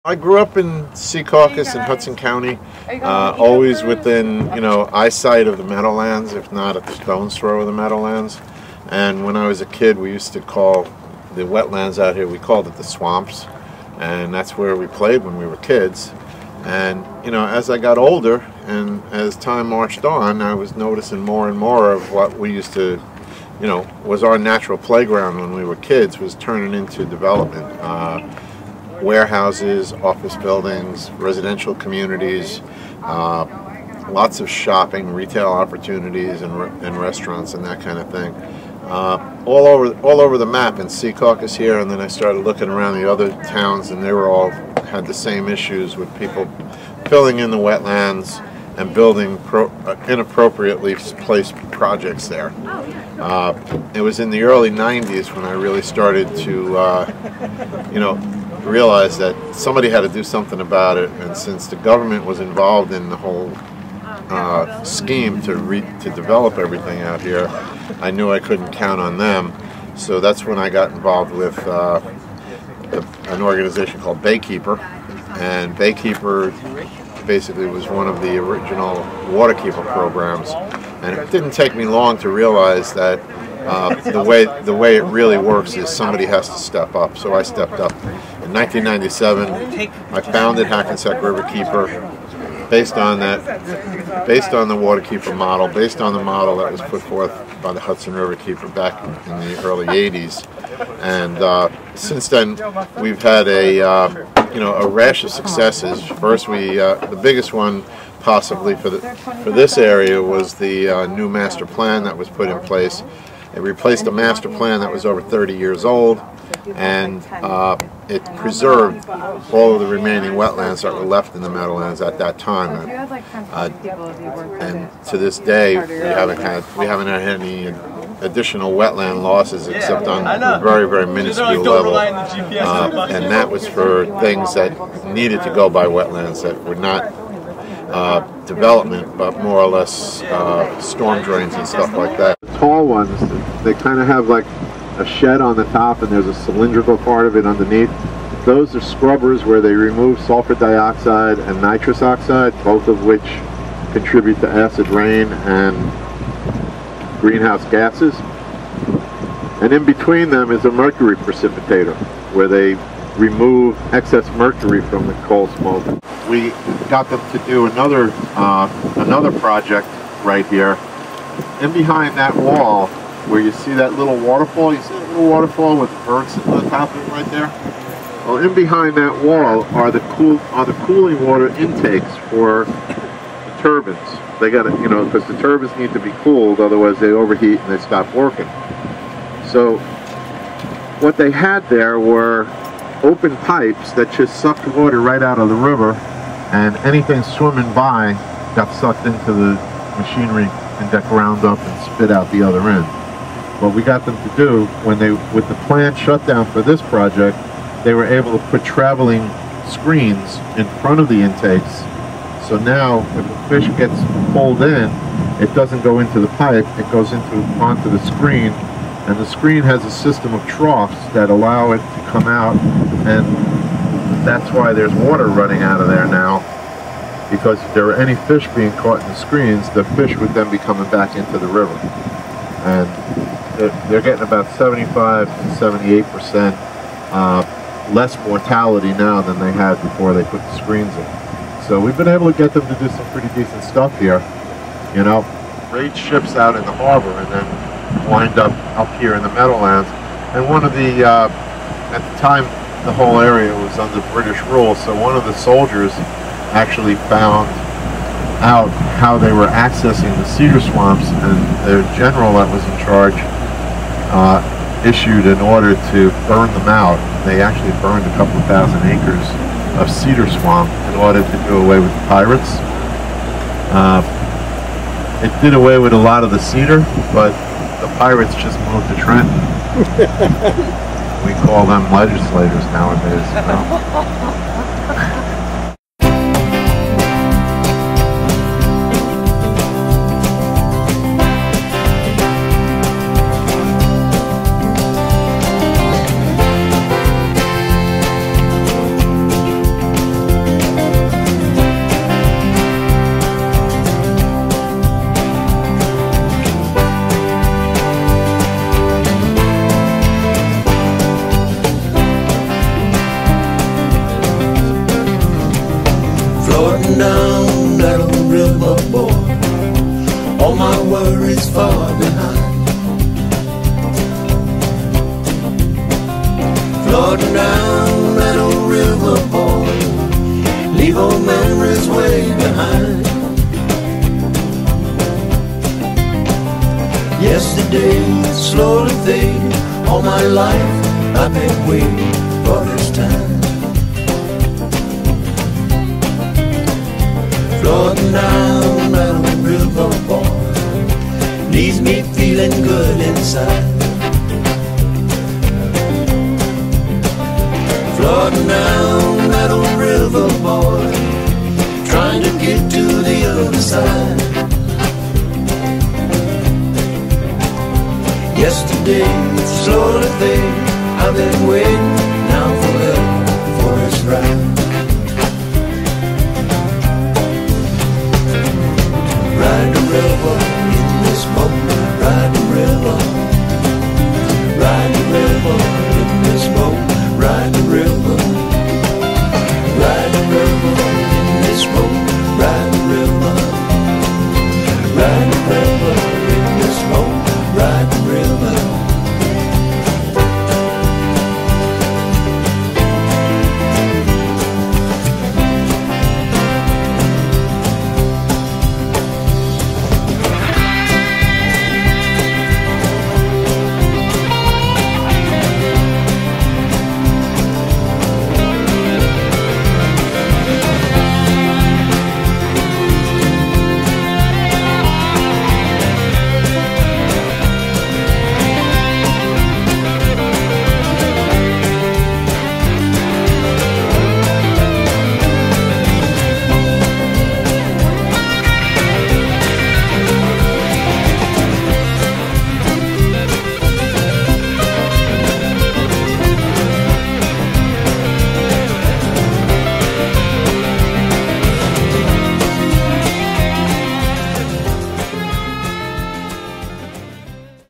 I grew up in Secaucus in Hudson County, always within, eyesight of the Meadowlands, if not at the stone's throw of the Meadowlands. And when I was a kid, we used to call the wetlands out here, we called it the swamps. And that's where we played when we were kids. And, as I got older and as time marched on, I was noticing more and more of what we used to, was our natural playground when we were kids, was turning into development. Warehouses, office buildings, residential communities, lots of shopping, retail opportunities, and restaurants and that kind of thing. All over the map in Secaucus here, and then I started looking around the other towns, and they were all had the same issues with people filling in the wetlands and building inappropriately placed projects there. It was in the early 90s when I really started to, realize that somebody had to do something about it, and since the government was involved in the whole scheme to develop everything out here, I knew I couldn't count on them. So that's when I got involved with an organization called Baykeeper, and Baykeeper basically was one of the original Waterkeeper programs, and it didn't take me long to realize that the way it really works is somebody has to step up. So I stepped up. In 1997, I founded Hackensack Riverkeeper based on the Waterkeeper model, based on the model that was put forth by the Hudson Riverkeeper back in the early 80s. And since then, we've had a rash of successes. First, the biggest one possibly for this area was the new master plan that was put in place. It replaced a master plan that was over 30 years old, and it preserved all of the remaining wetlands that were left in the Meadowlands at that time. And to this day, we haven't had any additional wetland losses except on a very, very minuscule level. And that was for things that needed to go by wetlands that were not development, but more or less storm drains and stuff like that. The tall ones, they kind of have like a shed on the top, and there's a cylindrical part of it underneath. Those are scrubbers where they remove sulfur dioxide and nitrous oxide, both of which contribute to acid rain and greenhouse gases. And in between them is a mercury precipitator, where they remove excess mercury from the coal smoke. We got them to do another project right here. In behind that wall, where you see that little waterfall, you see that little waterfall with birds sitting on top of it right there? Well, in behind that wall are the cooling water intakes for the turbines. They got to, because the turbines need to be cooled, otherwise they overheat and they stop working. So what they had there were open pipes that just sucked water right out of the river, and anything swimming by got sucked into the machinery and got ground up and spit out the other end. What we got them to do, with the plant shut down for this project, they were able to put traveling screens in front of the intakes. So now, if a fish gets pulled in, it doesn't go into the pipe, it goes onto the screen, and the screen has a system of troughs that allow it to come out, and that's why there's water running out of there now, because if there were any fish being caught in the screens, the fish would then be coming back into the river. And they're getting about 75 to 78% less mortality now than they had before they put the screens in. So we've been able to get them to do some pretty decent stuff here. Raid ships out in the harbor and then wind up here in the Meadowlands. And one of the, at the time, the whole area was under British rule, so one of the soldiers actually found out how they were accessing the cedar swamps, and the general that was in charge issued an order to burn them out. They actually burned a couple of thousand acres of cedar swamp in order to do away with the pirates. It did away with a lot of the cedar, but the pirates just moved to Trenton. We call them legislators nowadays. days far behind. Floating down that old river, boy, leave old memories way behind. Yesterday slowly fading, all my life I've been waiting for this time. Floating down that old river, boy, leaves me feeling good inside. Floating down that old river, boy, trying to get to the other side. Yesterday slowly fading, I've been waiting now forever for this ride.